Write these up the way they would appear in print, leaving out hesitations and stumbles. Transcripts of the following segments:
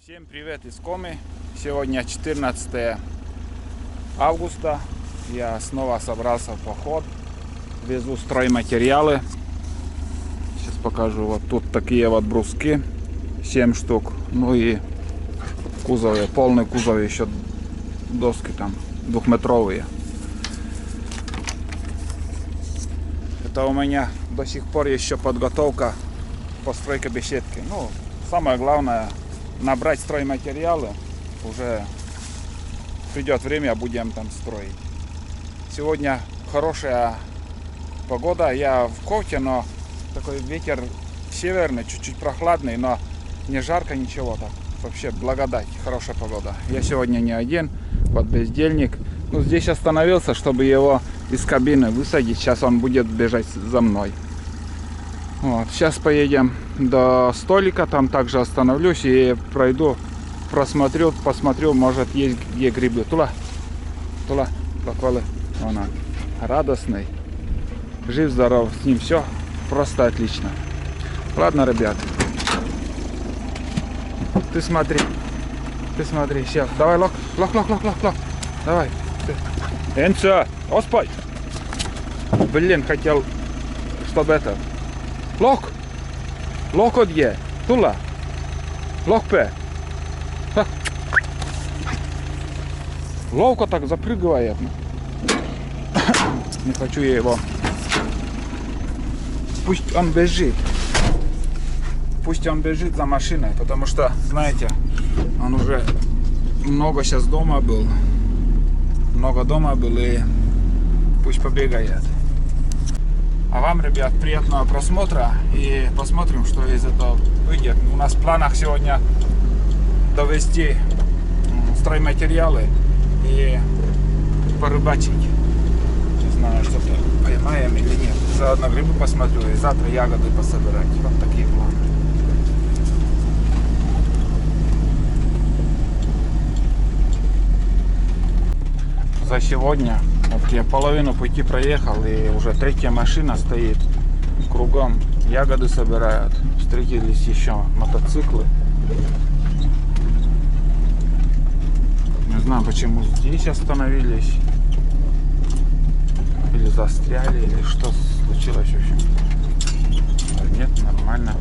Всем привет из Комы. Сегодня 14 августа. Я снова собрался в поход. Везу стройматериалы. Сейчас покажу. Вот тут такие вот бруски. 7 штук. Ну и в кузове, полный кузов еще доски там двухметровые. Это у меня до сих пор еще подготовка постройка беседки. Ну, самое главное набрать стройматериалы. Уже придет время, будем там строить. Сегодня хорошая погода. Я в кофте, но такой ветер северный, чуть-чуть прохладный, но не жарко, ничего так. Вообще благодать, хорошая погода. Я сегодня не один, вот бездельник. Ну, здесь остановился, чтобы его из кабины высадить. Сейчас он будет бежать за мной. Вот, сейчас поедем до столика, там также остановлюсь и пройду, посмотрю, может есть где грибы. Тула, похвалы. Он радостный, жив, здоров, с ним все просто отлично. Ладно, ребят, ты смотри, все, давай, лок, давай. Энца, оспай. Блин, хотел, чтобы это. Лок од'є, тула, лок пе. Ловко так запрыгивает. Не хочу я его. Пусть он бежит за машиной, потому что, знаете, он уже много сейчас дома был и пусть побегает. А вам, ребят, приятного просмотра и посмотрим, что из этого выйдет. У нас в планах сегодня довести стройматериалы и порыбачить. Не знаю, что-то поймаем или нет. Заодно грибы посмотрю и завтра ягоды пособирать. Вот такие планы. За сегодня вот я половину пути проехал, и уже третья машина стоит кругом, ягоды собирают. Встретились еще мотоциклы. Не знаю, почему здесь остановились, или застряли, или что случилось в общем. Нет, нормально.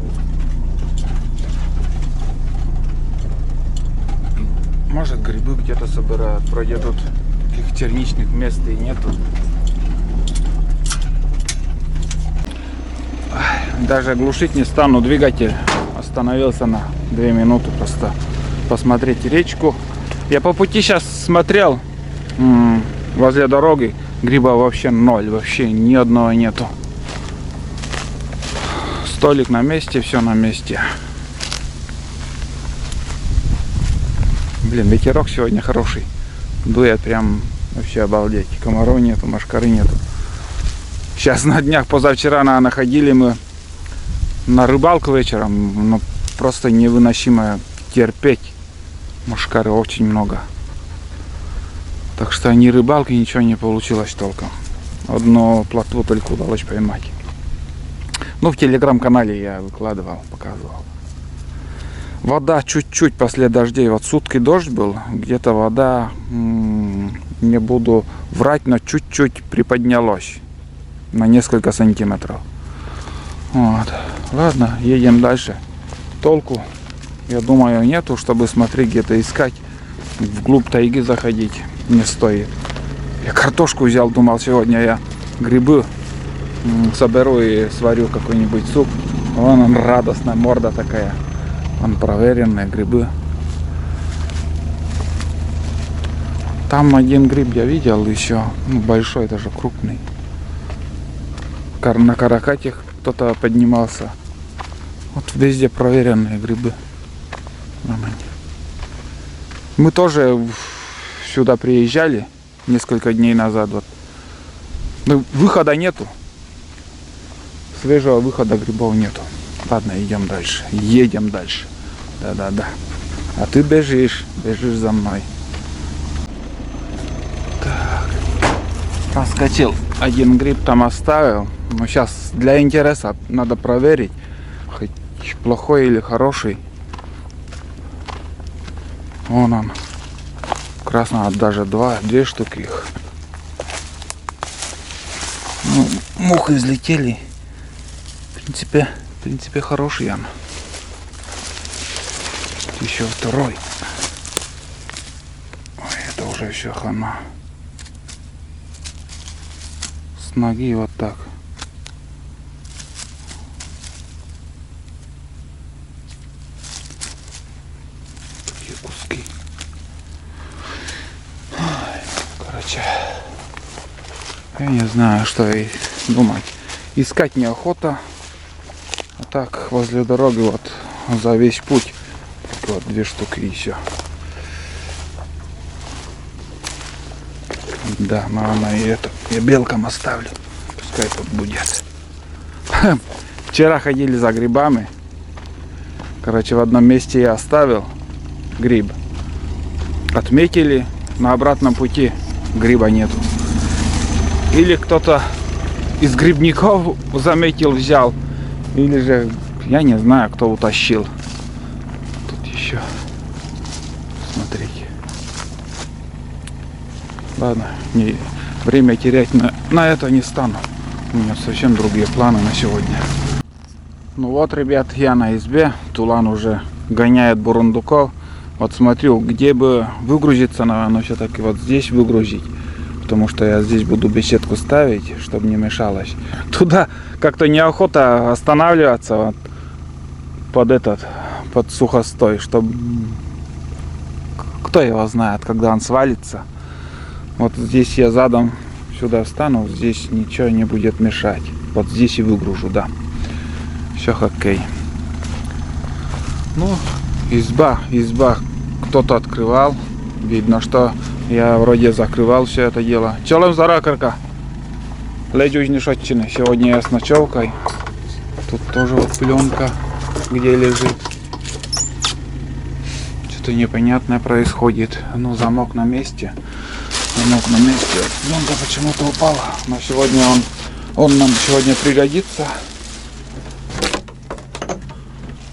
Может, грибы где-то собирают, вроде тут таких термичных мест и нету. Даже глушить не стану двигатель. Остановился на 2 минуты просто посмотреть речку. Я по пути сейчас смотрел возле дороги. Гриба вообще ноль. Вообще ни одного нету. Столик на месте, все на месте. Блин, ветерок сегодня хороший. Дует прям вообще обалдеть. Комаров нету, мошкары нету. Сейчас на днях, позавчера находили мы на рыбалку вечером. Но просто невыносимо терпеть. Мошкары очень много. Так что ни рыбалки, ничего не получилось толком. Одну плотву только удалось поймать. Ну, в телеграм-канале я выкладывал, показывал. Вода чуть-чуть после дождей, вот сутки дождь был, где-то вода, не буду врать, но чуть-чуть приподнялась на несколько сантиметров. Вот. Ладно, едем дальше. Толку, я думаю, нету, чтобы смотреть, где-то искать, вглубь тайги заходить не стоит. Я картошку взял, думал, сегодня я грибы соберу и сварю какой-нибудь суп. Вон он, радостная морда такая. Он проверенные грибы. Там один гриб я видел еще, ну, большой, даже крупный. На каракате кто-то поднимался. Вот везде проверенные грибы. Мы тоже сюда приезжали несколько дней назад. Вот. Ну, выхода нету. Свежего выхода грибов нету. Ладно, идем дальше. Едем дальше. Да. А ты бежишь за мной. Так. Проскочил. Один гриб там оставил. Но сейчас для интереса надо проверить, хоть плохой или хороший. Вон он. Красно, даже две штуки их. Ну, мухи излетели. В принципе хороший он. Еще второй. Ой, это уже все хана. С ноги вот так. Такие куски. Короче, я не знаю, что и думать. Искать неохота. А так, возле дороги вот за весь путь вот 2 штуки еще. Да, наверное, и это я белкам оставлю. Пускай тут будет. Вчера ходили за грибами. Короче, в одном месте я оставил гриб. Отметили, на обратном пути гриба нету. Или кто-то из грибников заметил, взял. Или же, я не знаю, кто утащил. Тут еще. Смотрите. Ладно, не, время терять на это не стану. У меня совсем другие планы на сегодня. Ну вот, ребят, я на избе. Тулан уже гоняет бурундуков. Вот смотрю, где бы выгрузиться, но все-таки вот здесь выгрузить. Потому что я здесь буду беседку ставить, чтобы не мешалось. Туда как-то неохота останавливаться вот, под сухостой, чтобы кто его знает, когда он свалится. Вот здесь я задом сюда встану, здесь ничего не будет мешать. Вот здесь и выгружу, да. Все окей. Ну, изба кто-то открывал. Видно, что я вроде закрывал все это дело. Челом за ракорка. Ледь Нишотчины. Сегодня я с ночевкой. Тут тоже вот пленка, где лежит. Что-то непонятное происходит. Ну, замок на месте. Замок на месте. Пленка почему-то упала. Но сегодня он нам сегодня пригодится.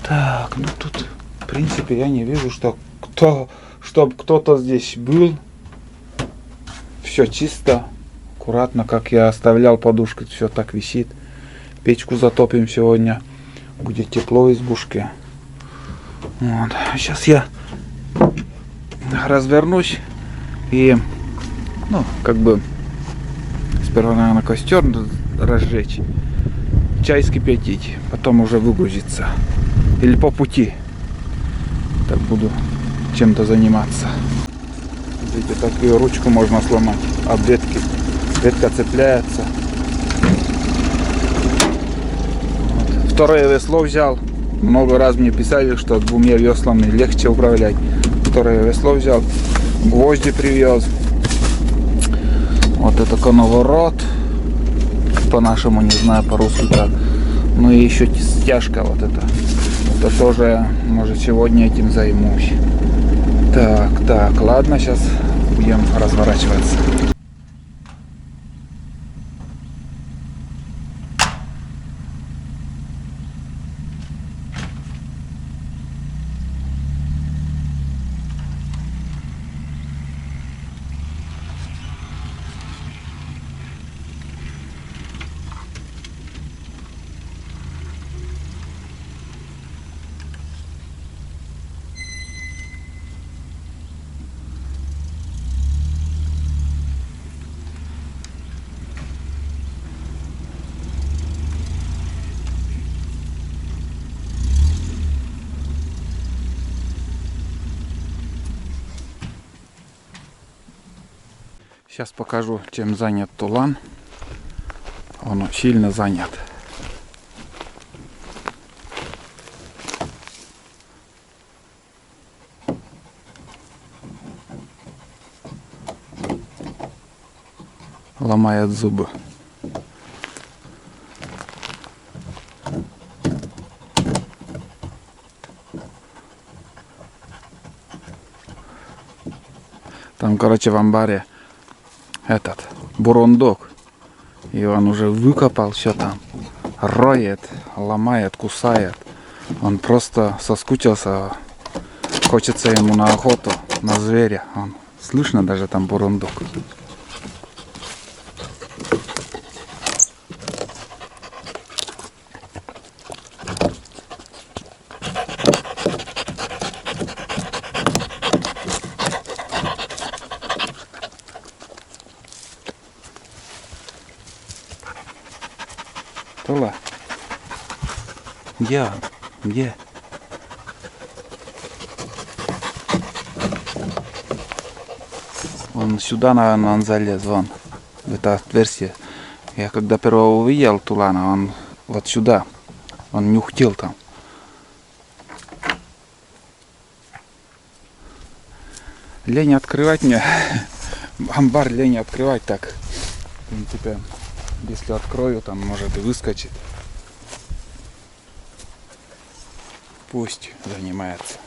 Так, ну тут, в принципе, я не вижу, чтобы кто-то здесь был. Все чисто, аккуратно, как я оставлял подушку, все так висит. Печку затопим сегодня, будет тепло в избушке. Вот. Сейчас я развернусь и, ну, как бы, сперва, наверное, костер разжечь, чай скипятить, потом уже выгрузиться. Или по пути. Так буду чем-то заниматься. Видите, такую ручку можно сломать от ветки. Ветка цепляется. Вот. Второе весло взял. Много раз мне писали, что 2 веслами легче управлять. Второе весло взял. Гвозди привез. Вот это коноворот. По-нашему, не знаю, по-русски как. Ну и еще стяжка вот это. Это тоже, может, сегодня этим займусь. Так, ладно, сейчас будем разворачиваться. Сейчас покажу, чем занят Тулан. Он сильно занят. Ломает зубы. Там, короче, в амбаре этот бурундук. И он уже выкопал все там. Роет, ломает, кусает. Он просто соскучился. Хочется ему на охоту. на зверя. Вон, слышно даже там бурундук. Тула. Где он? Где? Он сюда, наверное, он залез, вон, в это отверстие. Я когда первого увидел Тулана, он вот сюда, он нюхтел там. Лень открывать мне, амбар лень открывать так. В принципе, если открою, там может и выскочит. Пусть занимается.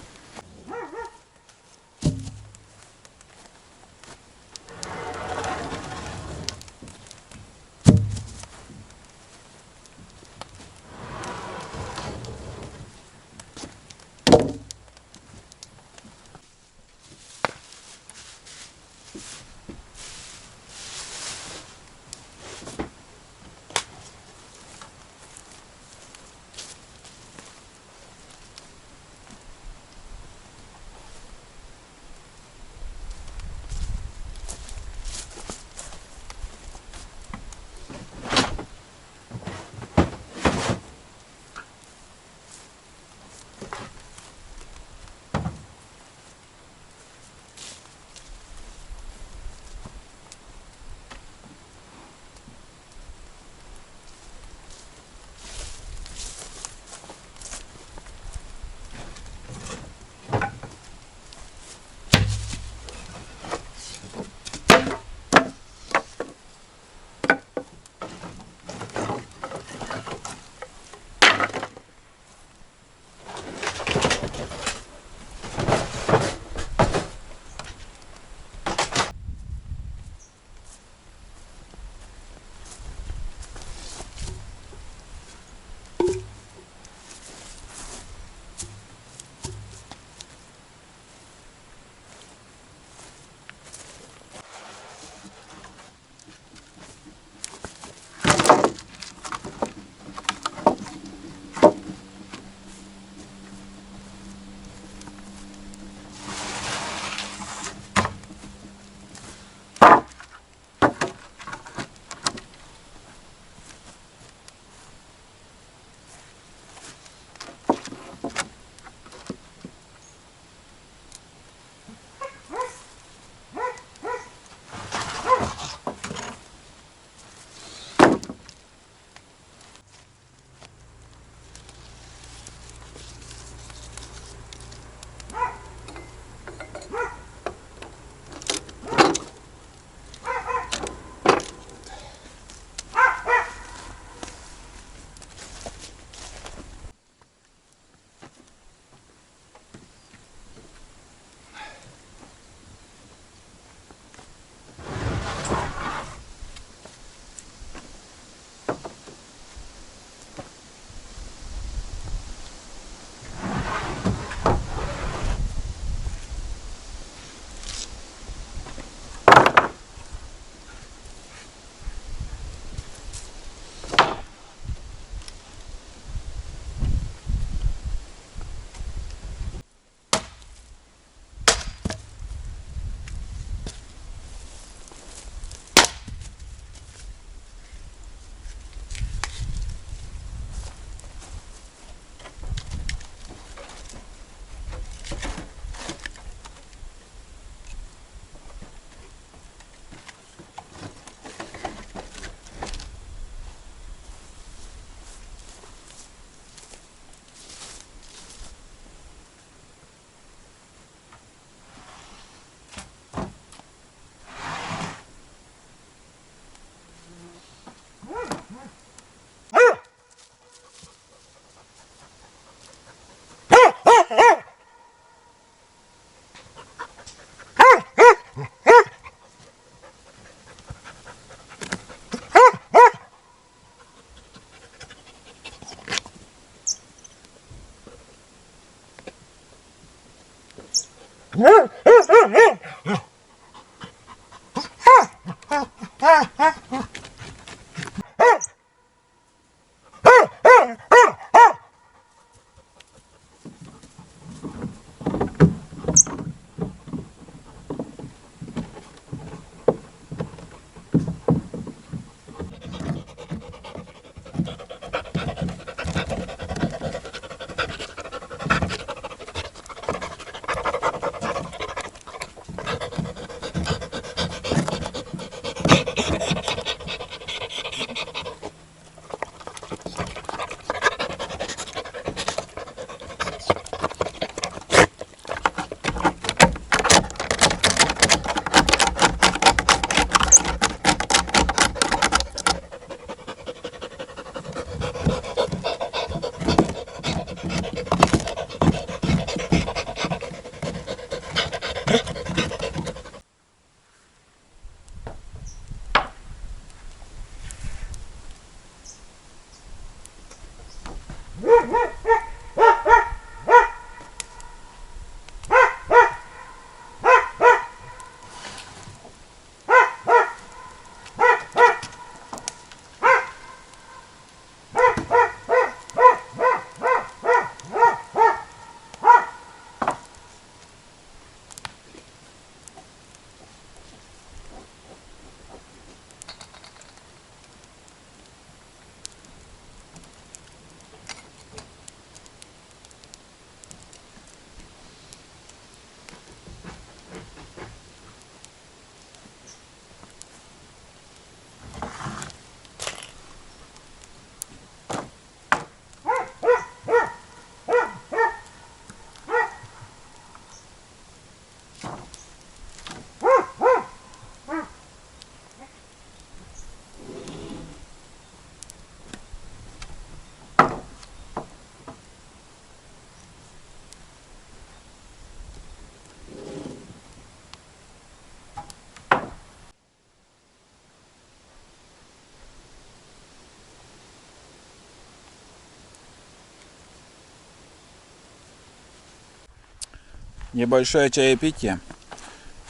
Небольшое чаепитие.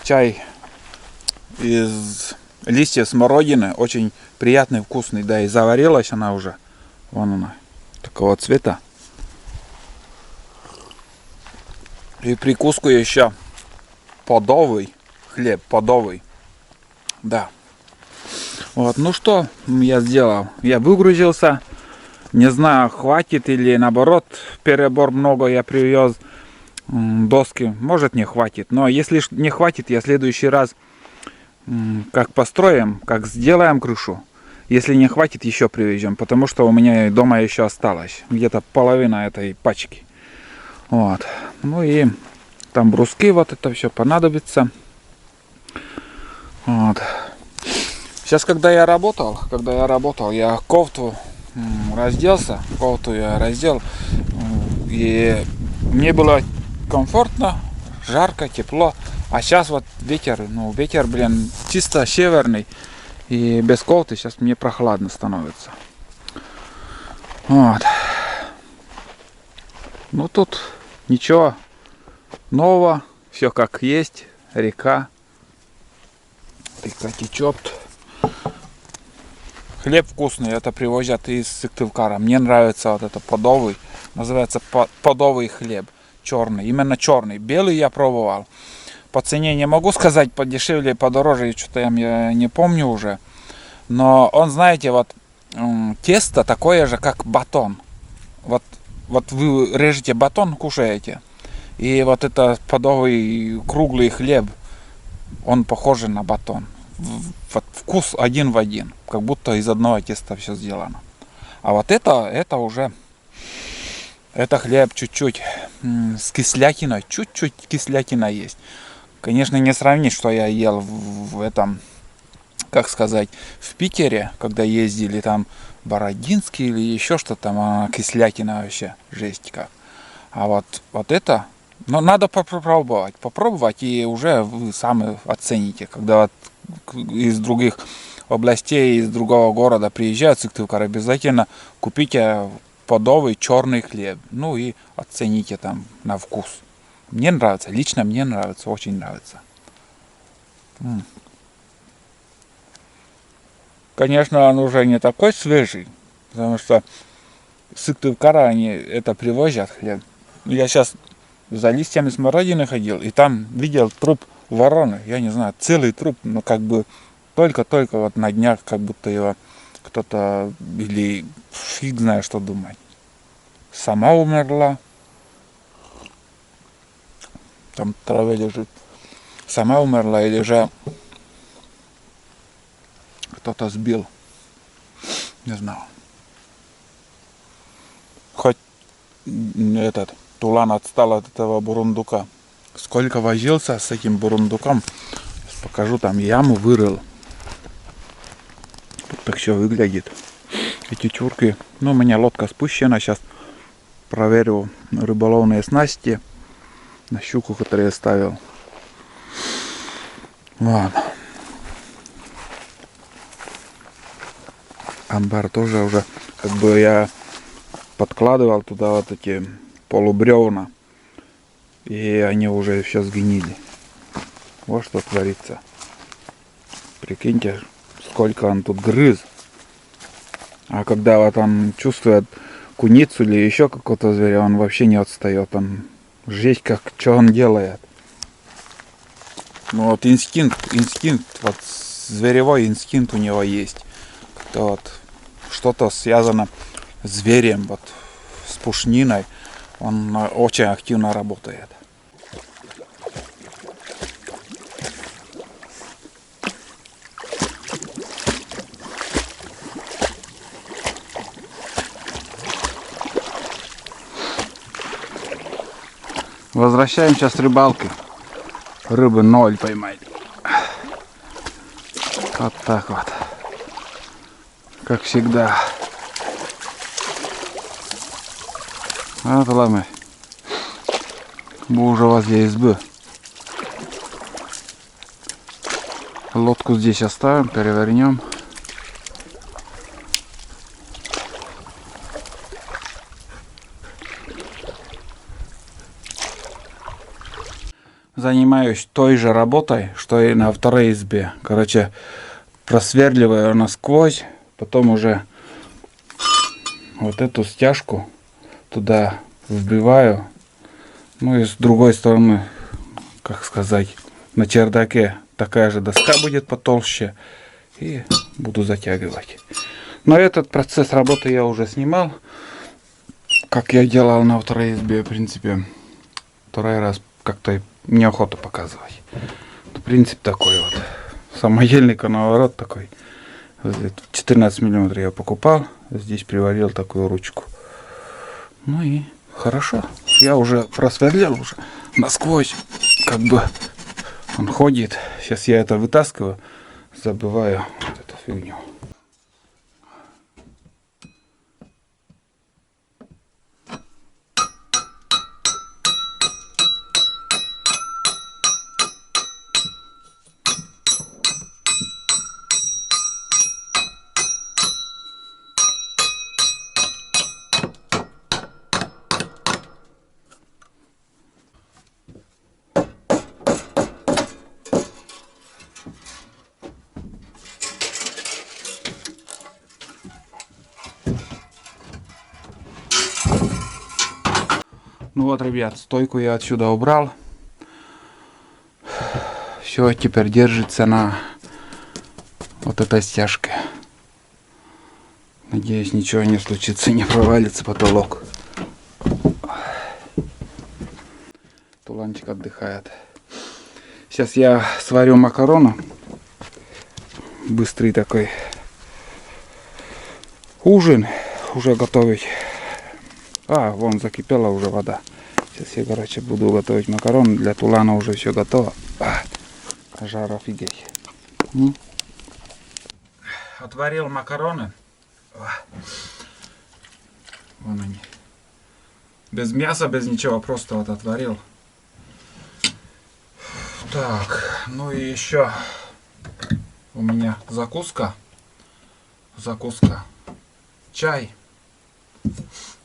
Чай из листьев смородины. Очень приятный, вкусный. Да и заварилась она уже. Вон она. Такого цвета. И прикуску еще подовый хлеб. Подовый. Да. Вот. Ну что я сделал? Я выгрузился. Не знаю, хватит или наоборот перебор много я привез. Доски, может, не хватит, но если не хватит, я в следующий раз как построим, как сделаем крышу, если не хватит, еще привезем, потому что у меня дома еще осталось где-то половина этой пачки. Вот. Ну и там бруски, вот это все понадобится. Вот. Сейчас, когда я работал, я кофту разделся, кофту я раздел, и мне было комфортно, жарко, тепло. А сейчас вот ветер, ветер, блин, чисто северный. И без кофты сейчас мне прохладно становится. Вот. Ну тут ничего нового. Все как есть. Река. Река течет. Хлеб вкусный. Это привозят из Сыктывкара. Мне нравится вот это подовый. Называется подовый хлеб. Черный, именно черный. Белый я пробовал. По цене не могу сказать, подешевле, подороже, что-то я не помню уже. Но он, знаете, вот тесто такое же, как батон. Вот вы режете батон, кушаете. И вот это подовый круглый хлеб, он похож на батон. Вот вкус один в один, как будто из одного теста все сделано. А вот это уже... Это хлеб чуть-чуть с кислятиной, чуть-чуть кислятина есть. Конечно, не сравнить, что я ел в этом, как сказать, в Питере, когда ездили там Бородинский или еще что-то там, кислятина вообще, жесть как. А вот это, но надо попробовать, и уже вы сами оцените, когда вот из других областей, из другого города приезжают в Сыктывкар, обязательно купите подовый черный хлеб. Ну и оцените там на вкус. Мне нравится, лично мне нравится, очень нравится. Конечно, он уже не такой свежий, потому что Сыктывкара они это привозят хлеб. Я сейчас за листьями смородины ходил, и там видел труп вороны. Я не знаю, целый труп, но как бы только-только вот на днях, как будто его кто-то, или фиг знает, что думать. Сама умерла. Там в траве лежит. Сама умерла или же кто-то сбил. Не знаю. Хоть этот Тулан отстал от этого бурундука. Сколько возился с этим бурундуком. Сейчас покажу, там яму вырыл. Тут так все выглядит. Эти чурки. Ну, у меня лодка спущена. Сейчас проверю рыболовные снасти. На щуку, которую я ставил. Ладно. Амбар тоже уже, как бы я подкладывал туда вот эти полубревна. И они уже все сгнили. Вот что творится. Прикиньте, сколько он тут грыз. А когда вот он чувствует куницу или еще какого-то зверя, он вообще не отстает. Он жесть, как что он делает. Ну вот инстинкт, вот зверевой инстинкт у него есть. Как-то вот что-то связано с зверем, вот с пушниной. Он очень активно работает. Возвращаемся с рыбалки. Рыбы 0 поймать. Вот так вот. Как всегда. Вот ламы. Уже возле избы. Лодку здесь оставим, перевернем. Занимаюсь той же работой, что и на второй избе. Короче, просверливаю насквозь, потом уже вот эту стяжку туда вбиваю. Ну и с другой стороны, как сказать, на чердаке такая же доска будет потолще. И буду затягивать. Но этот процесс работы я уже снимал. Как я делал на второй избе, в принципе, второй раз как-то неохота показывать. Принцип такой вот. Самодельный коноварот такой. 14 мм я покупал. Здесь приварил такую ручку. Ну и хорошо. Я уже просверлил уже насквозь. Как бы он ходит. Сейчас я это вытаскиваю. Забываю вот эту фигню. Ну вот, ребят, стойку я отсюда убрал. Все теперь держится на вот этой стяжке. Надеюсь, ничего не случится, не провалится потолок. Туланчик отдыхает. Сейчас я сварю макароны. Быстрый такой ужин уже готовить. А, вон закипела уже вода. Сейчас я, короче, буду готовить макароны. Для Тулана уже все готово. Жар офигеть. Отварил макароны. Вон они. Без мяса, без ничего. Просто вот отварил. Так, ну и еще у меня закуска. Чай.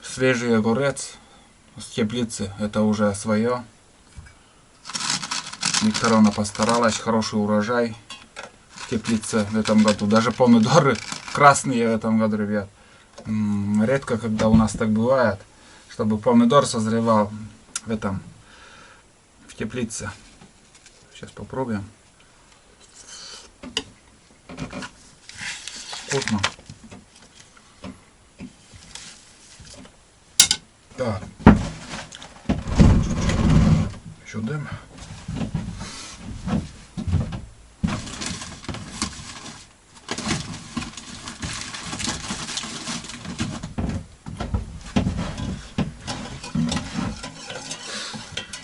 Свежий огурец с теплицы. Это уже свое. Викторовна постаралась, хороший урожай в теплице в этом году. Даже помидоры красные в этом году, ребят. Редко, когда у нас так бывает, чтобы помидор созревал в теплице. Сейчас попробуем. Вкусно. Так. Еще дым.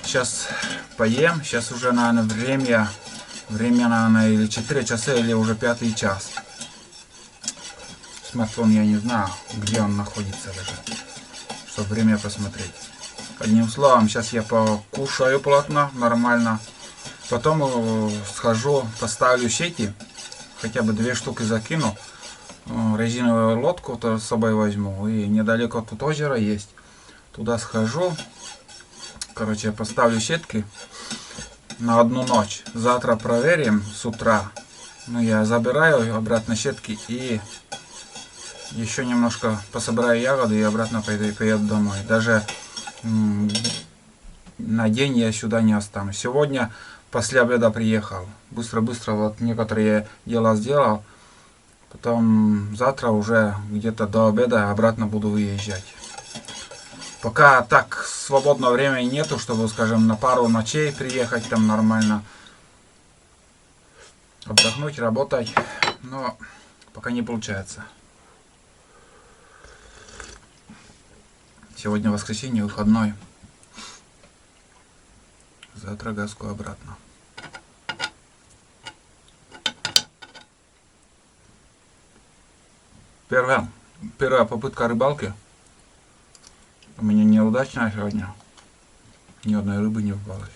Сейчас поем. Сейчас уже, наверное, время, наверное, или 4 часа, или уже 5 час. Смартфон я не знаю, где он находится даже, чтобы время посмотреть. Одним словом, сейчас я покушаю плотно, нормально. Потом схожу, поставлю сети, хотя бы 2 штуки закину. Резиновую лодку -то с собой возьму. И недалеко тут озеро есть. Туда схожу. Короче, поставлю сетки на 1 ночь. Завтра проверим с утра. Ну, я забираю обратно сетки и еще немножко пособираю ягоды и обратно поеду домой. Даже на день я сюда не останусь. Сегодня после обеда приехал. Быстро-быстро вот некоторые дела сделал. Потом завтра уже где-то до обеда обратно буду выезжать. Пока так свободного времени нету, чтобы, скажем, на пару ночей приехать там нормально. Отдохнуть, работать. Но пока не получается. Сегодня воскресенье, выходной. Завтра газку обратно. Первая попытка рыбалки. У меня неудачная сегодня. Ни одной рыбы не попалось.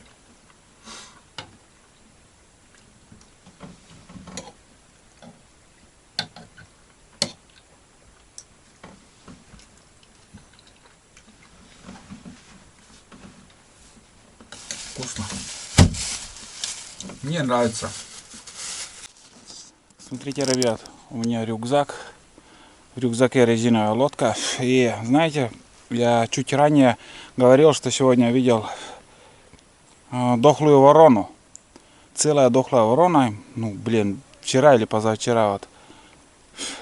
Вкусно. Мне нравится. Смотрите, ребят, у меня рюкзак. В рюкзаке резиновая лодка. И знаете, я чуть ранее говорил, что сегодня видел дохлую ворону. Целая дохлая ворона. Ну, блин, вчера или позавчера вот,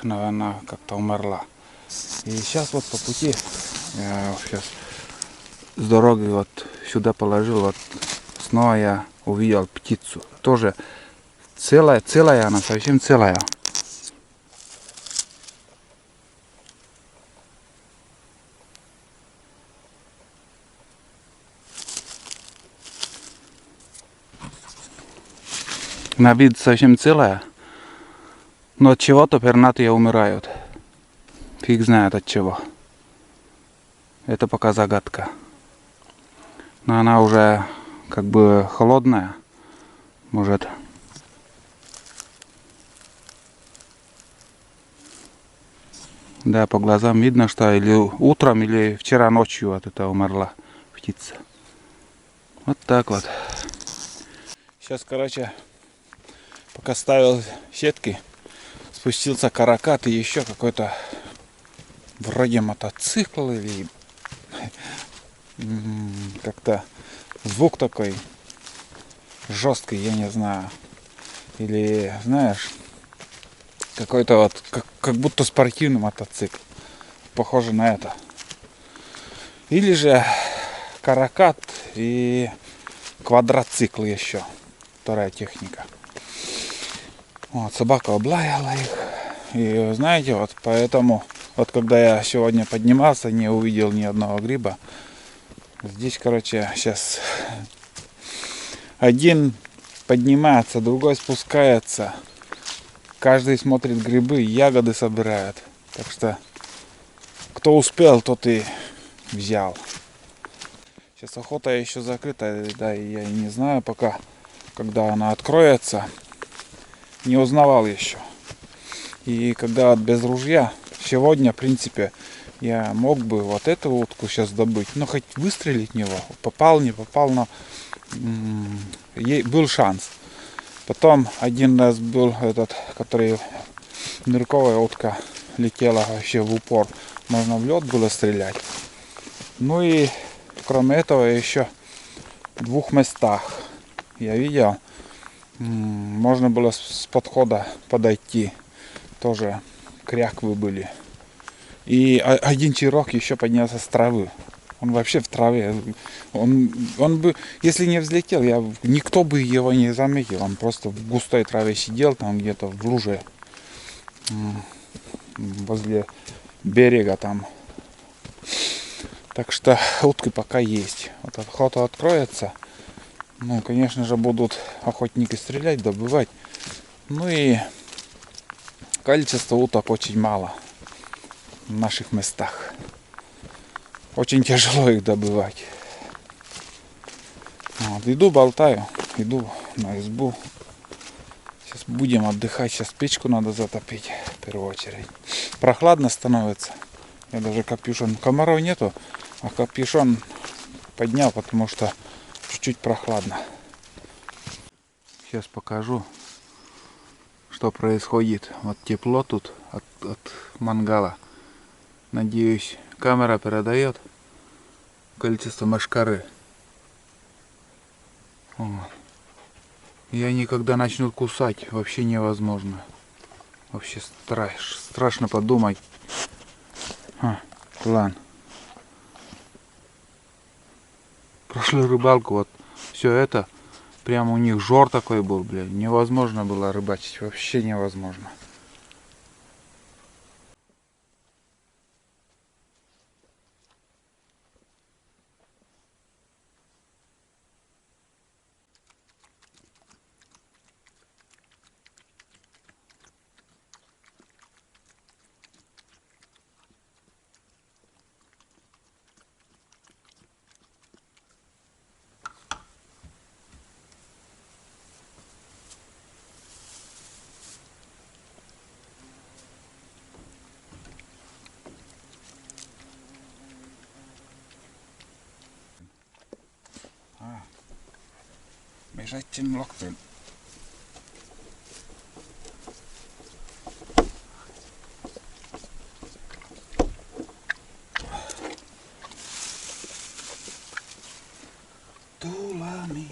наверное, как-то умерла. И сейчас вот по пути, я сейчас с дороги вот сюда положил, вот снова я увидел птицу. Тоже целая она, совсем целая. На вид совсем целая, но от чего-то пернатые умирают. Фиг знает от чего. Это пока загадка. Но она уже как бы холодная. Может. Да, по глазам видно, что или утром, или вчера ночью вот это умерла птица. Вот так вот. Сейчас, короче, пока ставил сетки, спустился каракат и еще какой-то вроде мотоцикл или как-то звук такой жесткий, я не знаю. Или, знаешь, какой-то вот, как будто спортивный мотоцикл. Похоже на это. Или же каракат и квадроцикл еще. Вторая техника. Вот, собака облаяла их. И знаете, вот поэтому, вот когда я сегодня поднимался, не увидел ни одного гриба. Здесь, короче, сейчас один поднимается, другой спускается. Каждый смотрит грибы, ягоды собирает. Так что, кто успел, тот и взял. Сейчас охота еще закрыта, да, и я не знаю пока, когда она откроется. Не узнавал еще. И когда вот без ружья, сегодня, в принципе, я мог бы вот эту утку сейчас добыть, но хоть выстрелить в него, попал, не попал, но был шанс. Потом один раз был этот, который нырковая утка летела вообще в упор. Можно в лед было стрелять. Ну и кроме этого еще в 2 местах я видел. Можно было с подхода подойти. Тоже кряквы были. И один чирок еще поднялся с травы. Он вообще в траве. Он бы, если не взлетел, никто бы его не заметил. Он просто в густой траве сидел, там где-то в луже. Возле берега там. Так что утки пока есть. Вот охота откроется. Ну, конечно же, будут охотники стрелять, добывать. Ну и количество уток очень мало в наших местах. Очень тяжело их добывать. Вот, иду болтаю, иду на избу. Сейчас будем отдыхать. Сейчас печку надо затопить в первую очередь. Прохладно становится. Я даже капюшон. Комаров нету, а капюшон поднял, потому что чуть-чуть прохладно. Сейчас покажу, что происходит. Вот тепло тут от мангала. Надеюсь, камера передает количество мошкары. Вот. И они когда начнут кусать, вообще невозможно. Вообще страшно подумать. План. Прошлую рыбалку, вот все это, прямо у них жор такой был, блядь. Невозможно было рыбачить, вообще невозможно. Бежать тем локтем. Тулами.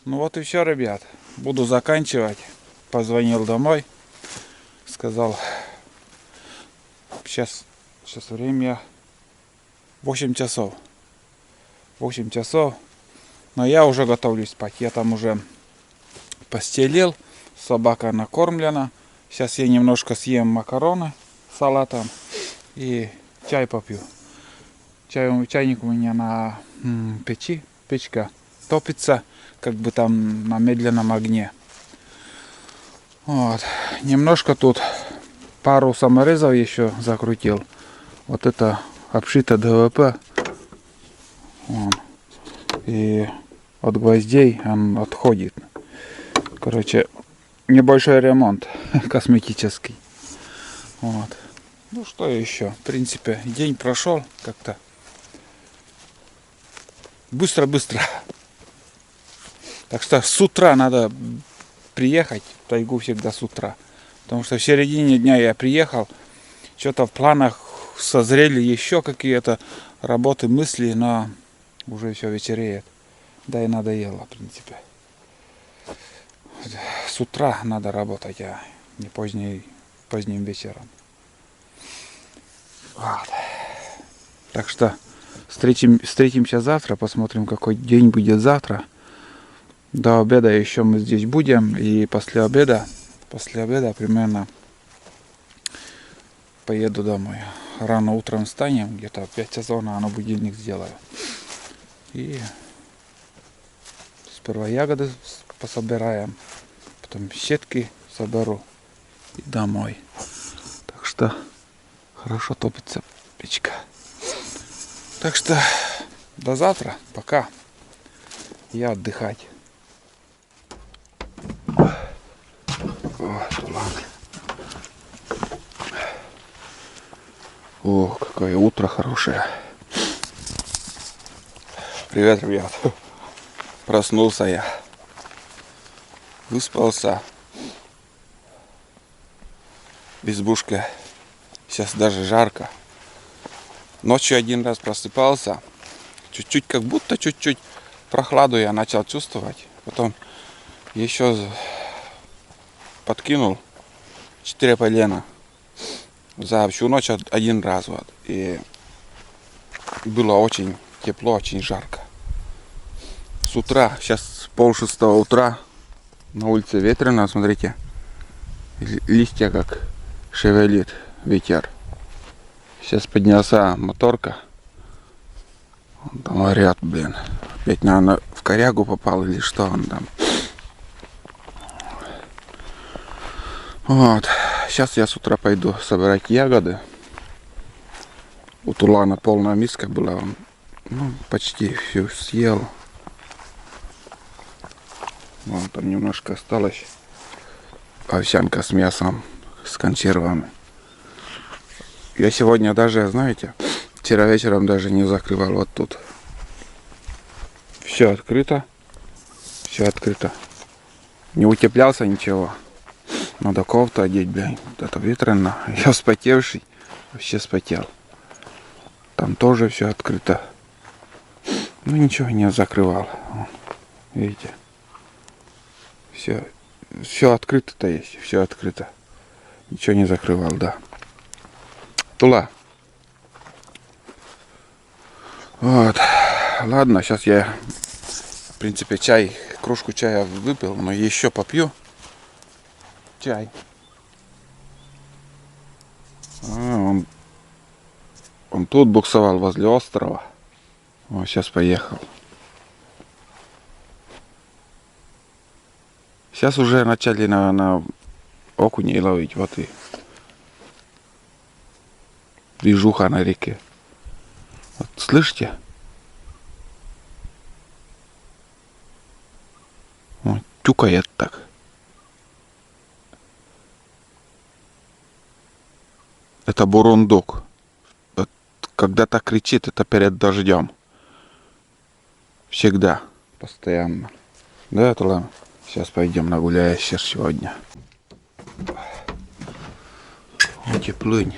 Ну вот и все, ребят. Буду заканчивать. Позвонил домой. Сказал, сейчас время 8 часов. 8 часов. Но я уже готовлюсь спать. Я там уже постелил. Собака накормлена. Сейчас я немножко съем макароны с салатом. И чай попью. Чайник у меня на печи. Печка топится. Как бы там на медленном огне. Вот. Немножко тут пару саморезов еще закрутил. Вот это обшито ДВП. Вон. И от гвоздей он отходит. Короче, небольшой ремонт косметический. Вот. Ну что еще? В принципе, день прошел как-то быстро-быстро. Так что с утра надо приехать в тайгу всегда с утра. Потому что в середине дня я приехал, что-то в планах созрели еще какие-то работы, мысли, но уже все вечереет. Да и надоело, в принципе. С утра надо работать, а не поздним вечером. Вот. Так что встретимся завтра, посмотрим, какой день будет завтра. До обеда еще мы здесь будем, и после обеда примерно поеду домой. Рано утром встанем, где-то в 5 часов, наверное, будильник сделаю. И сперва ягоды пособираем, потом щетки соберу и домой. Так что хорошо топится печка. Так что до завтра, пока. Я отдыхать. О, какое утро хорошее. Привет, ребят. Проснулся я. Выспался. В избушке. Сейчас даже жарко. Ночью один раз просыпался. Чуть-чуть, как будто чуть-чуть прохладу я начал чувствовать. Потом еще подкинул 4 полена. За всю ночь один раз. Вот. И было очень тепло, очень жарко. С утра, сейчас 5:30 утра. На улице ветрено, смотрите. Листья как шевелит ветер. Сейчас поднялся моторка. Он там орет, блин. Опять, наверное, в корягу попал или что он там. Вот. Сейчас я с утра пойду собирать ягоды. У Тулана полная миска была. Он почти все съел. Вон там немножко осталось. Овсянка с мясом, с консервами. Я сегодня даже, знаете, вчера вечером даже не закрывал вот тут. Все открыто. Все открыто. Не утеплялся ничего. Надо кофту одеть, блин. Вот это ветрено. Я вспотевший. Вообще вспотел. Там тоже все открыто. Ну ничего не закрывал. Видите? Все открыто-то есть. Все открыто. Ничего не закрывал, да. Тула. Вот. Ладно, сейчас я, в принципе, кружку чая выпил, но еще попью. Чай. Он тут буксовал возле острова. Вот, сейчас поехал. Сейчас уже начали на окуней ловить. Вот и движуха на реке. Вот, слышите? Вот, тюкает так. Это бурундук. Вот, когда так кричит, это перед дождем. Всегда. Постоянно. Да, это ладно. Сейчас пойдем нагуляемся сегодня. Теплынь.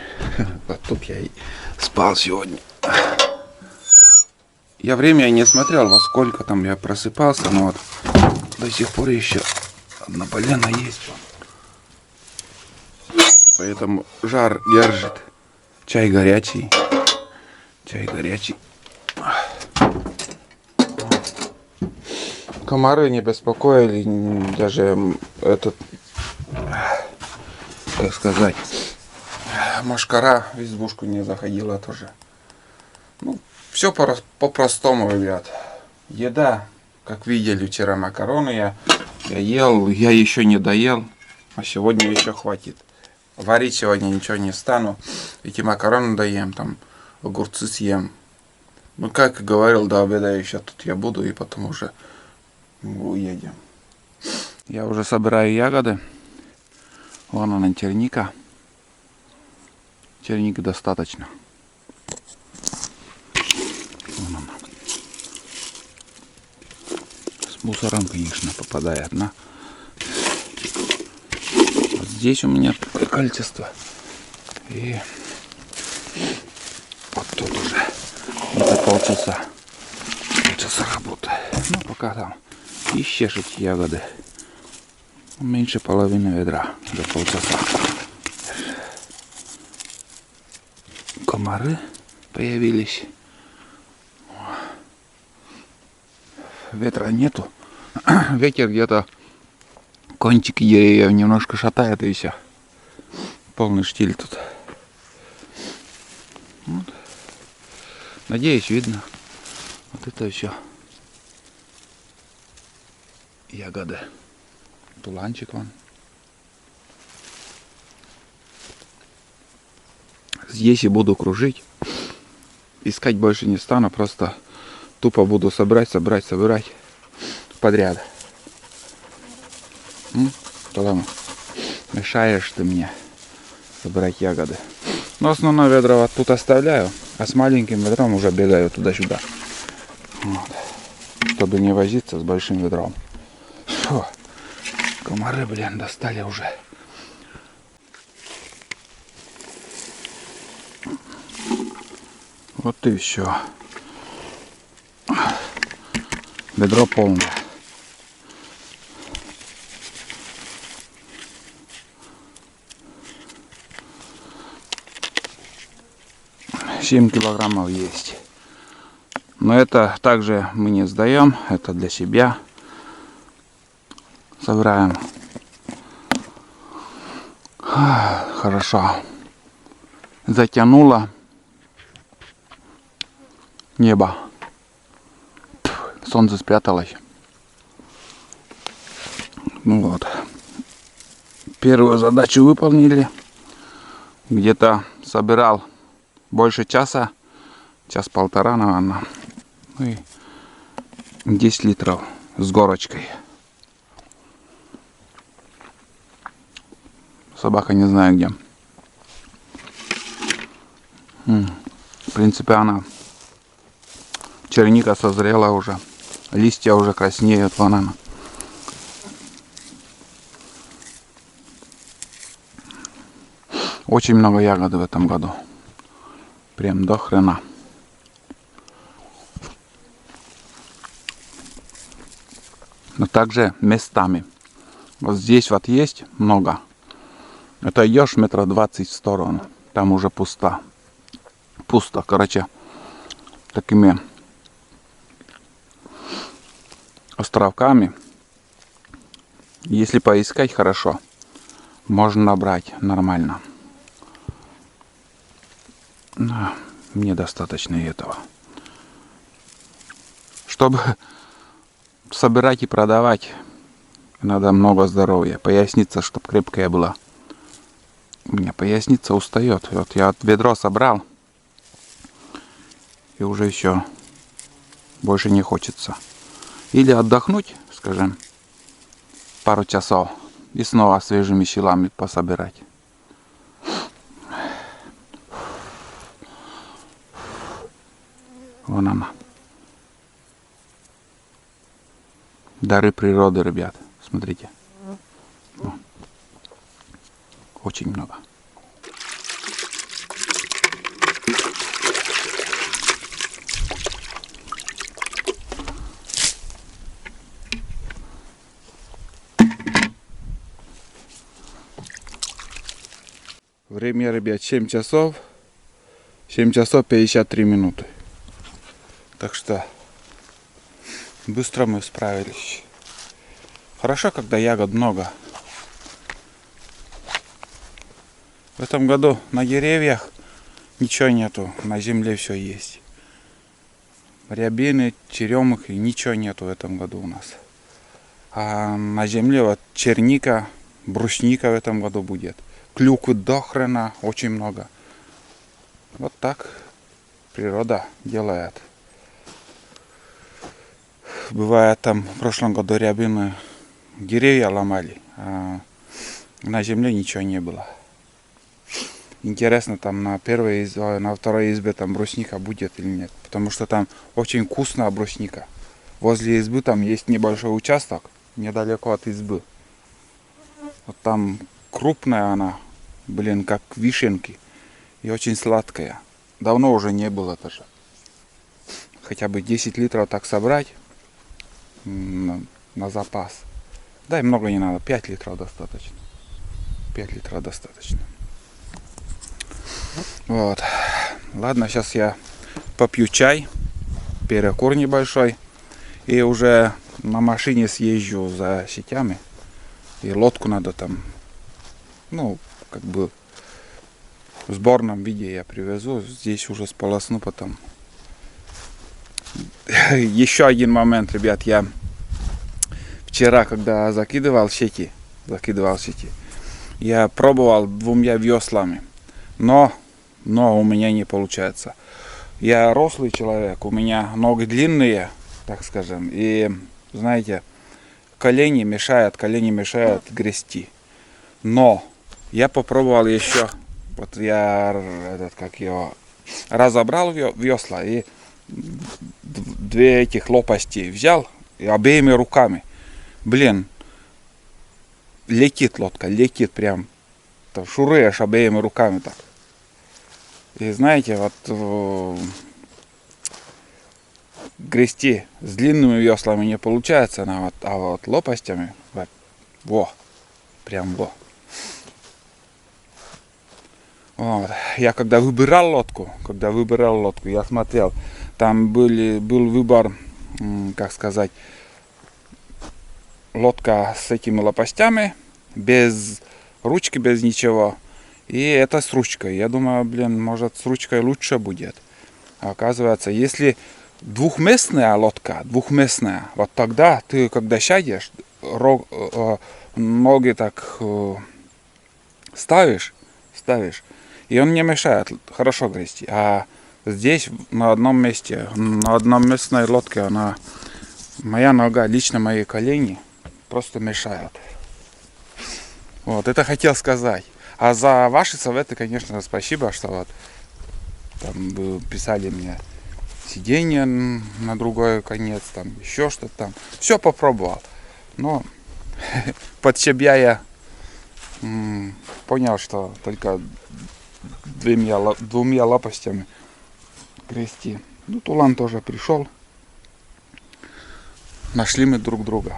Потом я и спал сегодня. Я время не смотрел, во сколько там я просыпался, но вот до сих пор еще одна полена есть. Поэтому жар держит. Чай горячий. Чай горячий. Комары не беспокоили, даже этот, как сказать, мошкара в избушку не заходила тоже. Ну, все по-простому, ребят. Еда, как видели вчера макароны я ел, я еще не доел, а сегодня еще хватит. Варить сегодня ничего не стану. Эти макароны доем, там огурцы съем. Ну, как говорил, до обеда еще тут я буду, и потом уже уедем. Я уже собираю ягоды. Вон она, черника. Черники достаточно. Вон она. С мусором, конечно, попадает на. Вот здесь у меня такое количество. И вот тут уже это полчаса работы. Ну, пока там ищешь эти ягоды. Меньше половины ведра за полчаса. Комары появились. Ветра нету. Ветер где-то кончики деревьев немножко шатает, и все. Полный штиль тут. Вот. Надеюсь, видно. Вот это все. Ягоды. Туланчик вон. Здесь и буду кружить. Искать больше не стану, просто тупо буду собирать подряд. Потом мешаешь ты мне собирать ягоды. Но основное ведро вот тут оставляю, а с маленьким ведром уже бегаю туда-сюда. Вот. Чтобы не возиться с большим ведром. Фу. Комары, блин, достали уже. Вот и все. Ведро полное. Семь килограммов есть. Но это также мы не сдаем. Это для себя. Собираем. Хорошо. Затянуло небо. Солнце спряталось. Ну вот. Первую задачу выполнили. Где-то собирал больше часа. Час-полтора, наверное. Ну и 10 литров с горочкой. Собака не знаю где. В принципе, она... Черника созрела уже. Листья уже краснеют. Вон она. Очень много ягод в этом году. Прям до хрена. Но также местами. Вот здесь вот есть много. Это идешь метров 20 в сторону. Там уже пусто. Пусто, короче. Такими островками. Если поискать хорошо, можно набрать нормально. Но мне достаточно и этого. Чтобы собирать и продавать, надо много здоровья. Поясница, чтобы крепкая была. У меня поясница устает. Вот я ведро собрал. И уже все. Больше не хочется. Или отдохнуть, скажем, пару часов. И снова свежими силами пособирать. Вон она. Дары природы, ребят. Смотрите. Очень много. Время, ребят, 7 часов. 7 часов 53 минуты. Так что быстро мы справились. Хорошо, когда ягод много. В этом году на деревьях ничего нету. На земле все есть. Рябины, черемухи, ничего нету в этом году у нас. А на земле вот черника, брусника в этом году будет. Клюквы до хрена, очень много. Вот так природа делает. Бывает, там в прошлом году рябины деревья ломали, а на земле ничего не было. Интересно, там на первой избе, на второй избе там брусника будет или нет. Потому что там очень вкусная брусника. Возле избы там есть небольшой участок, недалеко от избы. Вот там крупная она, блин, как вишенки. И очень сладкая. Давно уже не было даже. Хотя бы 10 литров так собрать на запас. Да и много не надо, 5 литров достаточно. 5 литров достаточно. Вот. Ладно, сейчас я попью чай. Перекур небольшой. И уже на машине съезжу за сетями. И лодку надо там, ну, как бы в сборном виде я привезу. Здесь уже сполосну потом. Еще один момент, ребят. Я вчера, когда закидывал сети, я пробовал 2 веслами. Но у меня не получается. Я рослый человек, у меня ноги длинные, так скажем. И, знаете, колени мешают грести. Но я попробовал еще Вот я как его разобрал весла и две этих лопасти взял и обеими руками. Блин, летит лодка, летит прям. Там шуруешь обеими руками так. И знаете, вот грести с длинными веслами не получается, а вот лопастями, во, прям во. Вот. Я когда выбирал лодку, я смотрел, там был выбор, как сказать, лодка с этими лопастями, без ручки, без ничего. И это с ручкой. Я думаю, блин, может с ручкой лучше будет. А оказывается, если двухместная лодка, вот тогда ты, когда сядешь, ноги так ставишь, и он не мешает хорошо грести. А здесь на одном месте, на одноместной лодке, моя нога, лично мои колени просто мешают. Вот, это хотел сказать. А за ваши советы, конечно, спасибо, что вот там вы писали мне сиденье на другой конец, там еще что-то там. Все попробовал. Но под себя я понял, что только двумя лопастями грести. Ну, Тулан тоже пришел. Нашли мы друг друга.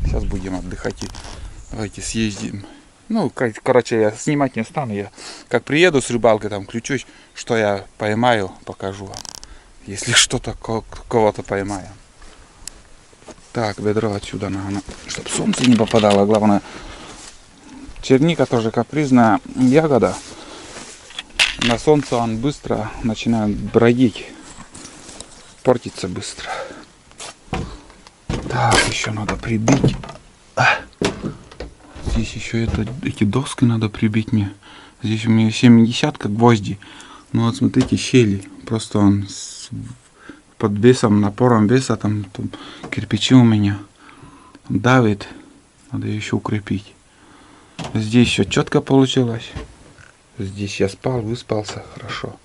Сейчас будем отдыхать и давайте съездим. Ну, короче, я снимать не стану. Я как приеду с рыбалкой, там включусь, что я поймаю, покажу вам. Если что-то, кого-то поймаю. Так, ведро отсюда надо, чтобы солнце не попадало. Главное, черника тоже капризная ягода. На солнце он быстро начинает бродить. Портится быстро. Так, еще надо прибить. Здесь еще эти доски надо прибить мне. Здесь у меня 70 гвозди. Ну вот смотрите, щели. Просто он под весом, напором веса, там кирпичи у меня давит. Надо еще укрепить. Здесь все четко получилось. Здесь я спал, выспался хорошо.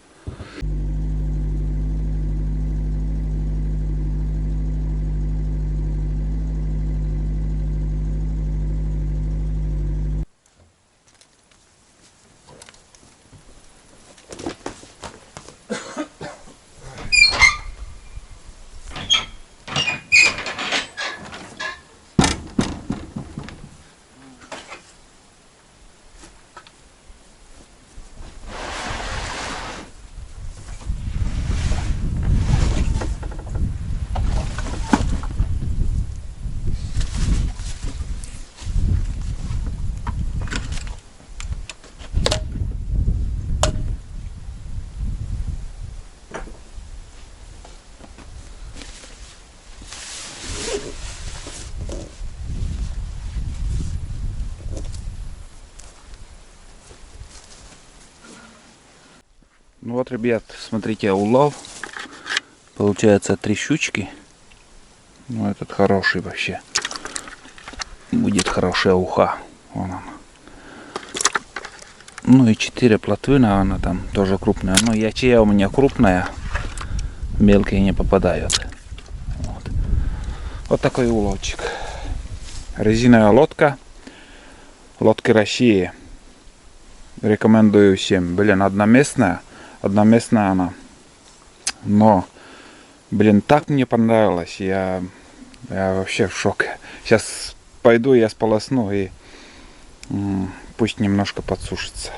Ну вот, ребят, смотрите, улов. Получается 3 щучки. Ну, этот хороший вообще. Будет хорошая уха. Вон она. Ну и 4 плотвы, она там тоже крупная. Но ячея у меня крупная. Мелкие не попадают. Вот такой уловчик. Резиновая лодка. Лодки России. Рекомендую всем. Блин, одноместная она. Но, блин, так мне понравилось. Я вообще в шоке. Сейчас пойду, я сполосну и пусть немножко подсушится.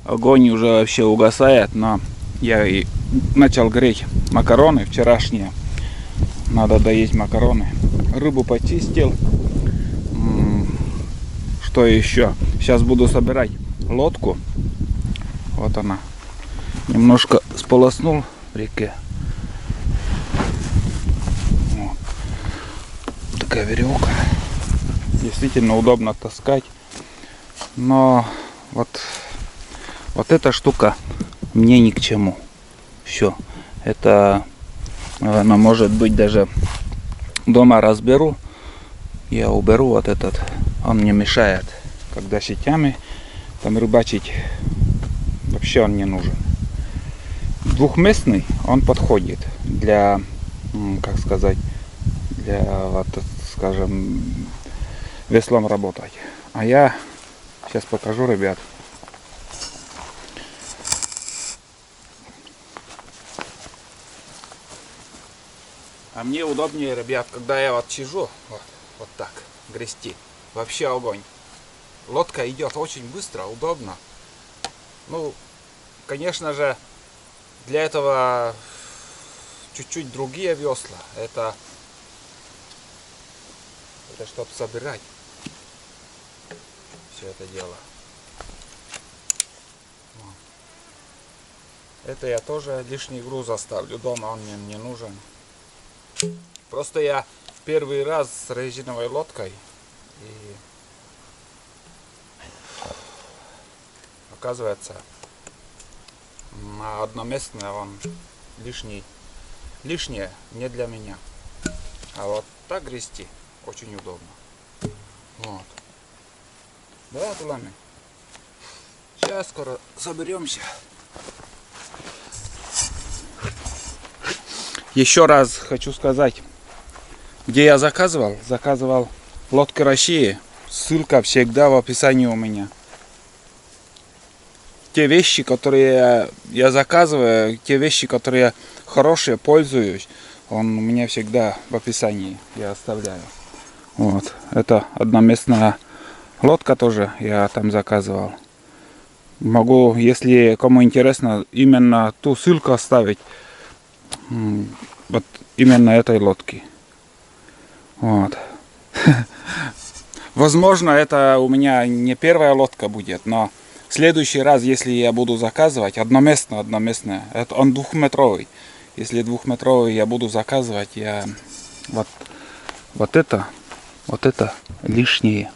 Огонь уже вообще угасает, но я и начал греть макароны вчерашние. Надо доесть макароны. Рыбу почистил. Что еще? Сейчас буду собирать лодку. Вот она. Немножко сполоснул в реке. Вот. Такая веревка. Действительно удобно таскать. Но вот эта штука мне ни к чему. Все. Это, наверное, может быть, даже дома разберу. Я уберу вот этот. Он мне мешает. Когда сетями там рыбачить, вообще он не нужен. Двухместный он подходит для, как сказать, для, вот, скажем, веслом работать. А я сейчас покажу, ребят. А мне удобнее, ребят, когда я вот сижу, вот так, грести. Вообще огонь. Лодка идет очень быстро, удобно. Ну, конечно же, для этого чуть-чуть другие весла. Это чтобы собирать все это дело. Это я тоже лишний груз оставлю дома, он мне не нужен. Просто я первый раз с резиновой лодкой, и оказывается, на одноместное он лишнее не для меня. А вот так грести очень удобно. Вот. Да, Тулами. Сейчас скоро соберемся. Еще раз хочу сказать, где я заказывал. Заказывал лодки России. Ссылка всегда в описании у меня. Те вещи, которые я заказываю, те вещи, которые хорошие, пользуюсь, он у меня всегда в описании я оставляю. Вот. Это одноместная лодка тоже я там заказывал. Могу, если кому интересно, именно ту ссылку оставить. Вот именно этой лодки. Вот. Возможно, это у меня не первая лодка будет, но в следующий раз, если я буду заказывать одноместная, это он двухметровый. Если двухметровый я буду заказывать, я вот это лишнее.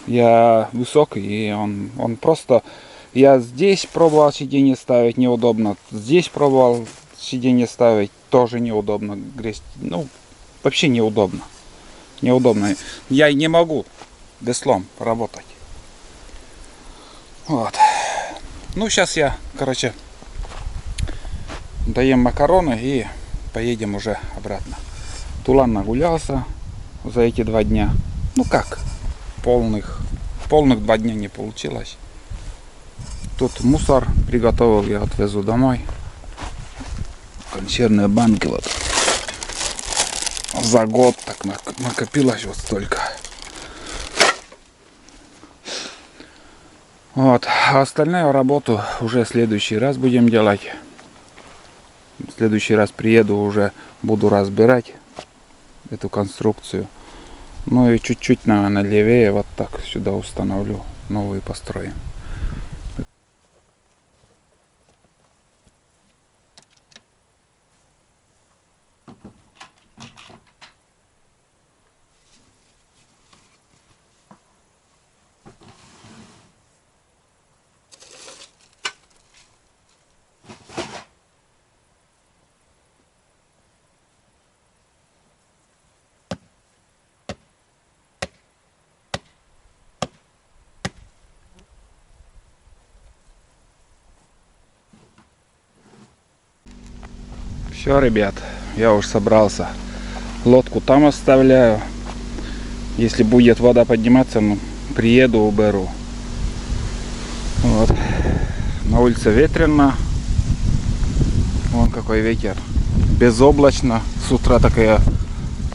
Я высокий, и он просто... Я здесь пробовал сиденье ставить, неудобно. Здесь пробовал сиденье ставить, тоже неудобно. Грести. Ну, вообще неудобно. Неудобно. Я не могу веслом работать. Вот. Ну, сейчас я, короче, доем макароны и поедем уже обратно. Тулан нагулялся за эти 2 дня. Ну как, полных 2 дня не получилось. Тут мусор приготовил, я отвезу домой. Консервные банки вот. За год так накопилось вот столько. Вот. А остальную работу уже в следующий раз будем делать. В следующий раз приеду, уже буду разбирать эту конструкцию. Ну и чуть-чуть, наверное, левее вот так сюда установлю. Новые построим. Все, ребят, я уже собрался. Лодку там оставляю. Если будет вода подниматься, ну, приеду, уберу. Вот. На улице ветрено. Вон какой ветер. Безоблачно. С утра такая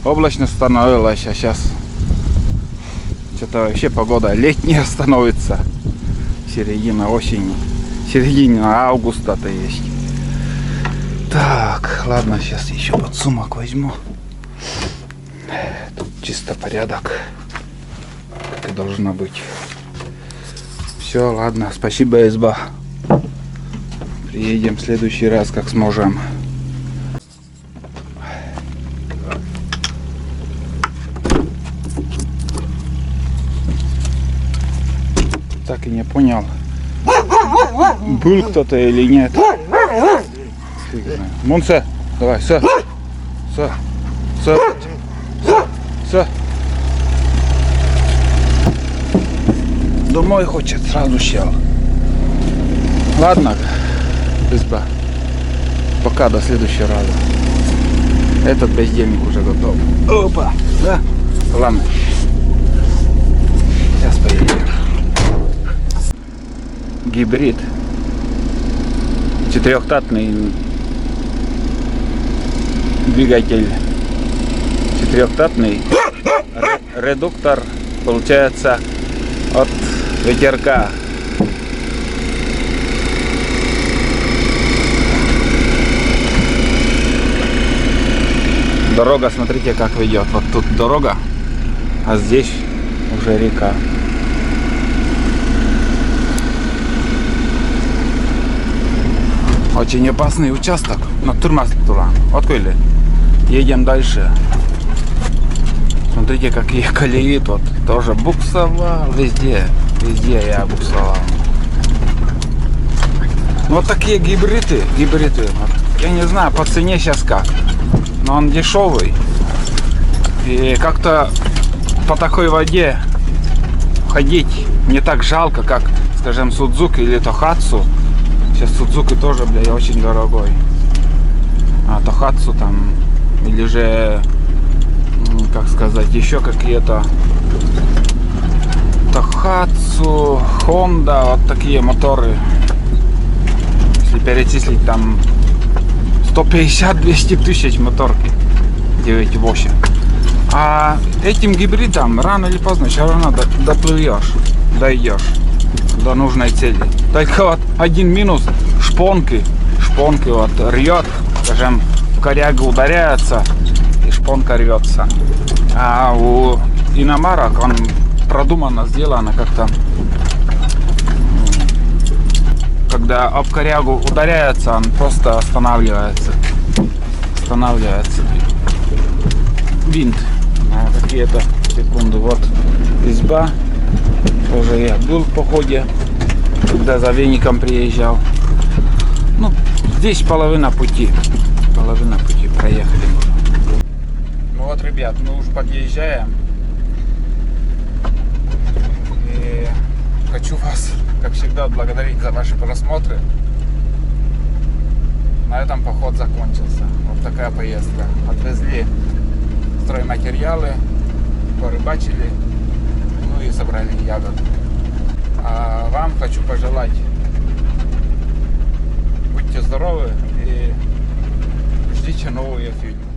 облачно становилась, а сейчас что-то вообще погода летняя становится. Середина осени. Середина августа-то есть. Так, ладно, сейчас еще подсумок возьму. Тут чисто порядок, как и должно быть. Все, ладно, спасибо, изба. Приедем в следующий раз, как сможем. Так и не понял, был кто-то или нет. Мунса, давай, все. Домой хочет, сразу сел. Ладно, изба. Пока, до следующего раза. Этот бездельник уже готов. Опа, да? Ладно. Сейчас поедем. Гибрид. Четырехтактный двигатель. Четырехтактный редуктор получается от ветерка. Дорога, смотрите, как ведет. Вот тут дорога, а здесь уже река. Очень опасный участок. Но турмастура. Открыли. Едем дальше. Смотрите, какие колеи тут. Тоже буксовал. Везде я буксовал. Вот такие гибриды. Вот. Я не знаю, по цене сейчас как. Но он дешевый. И как-то по такой воде ходить не так жалко, как, скажем, Судзуки или Тохатсу. Сейчас Судзуки тоже, бля, очень дорогой. А Тохатсу там, или же, как сказать, еще какие-то Тохатсу, Honda, вот такие моторы. Если перечислить, там 150-200 тысяч моторки 9.8. А этим гибридом рано или поздно все равно доплывешь, дойдешь до нужной цели. Только вот один минус: шпонки вот рвет, скажем, в корягу ударяется и шпонка рвется. А у иномарок он продуманно сделано как-то, когда об корягу ударяется, он просто останавливается винт на какие-то секунды. Вот изба. Уже я был в походе, когда за веником приезжал. Ну, здесь половина пути проехали. Ну вот, ребят, мы уже подъезжаем. И хочу вас, как всегда, благодарить за ваши просмотры. На этом поход закончился. Вот такая поездка. Отвезли стройматериалы, порыбачили, ну и собрали ягод. А вам хочу пожелать: будьте здоровы и ждите новые фильмы.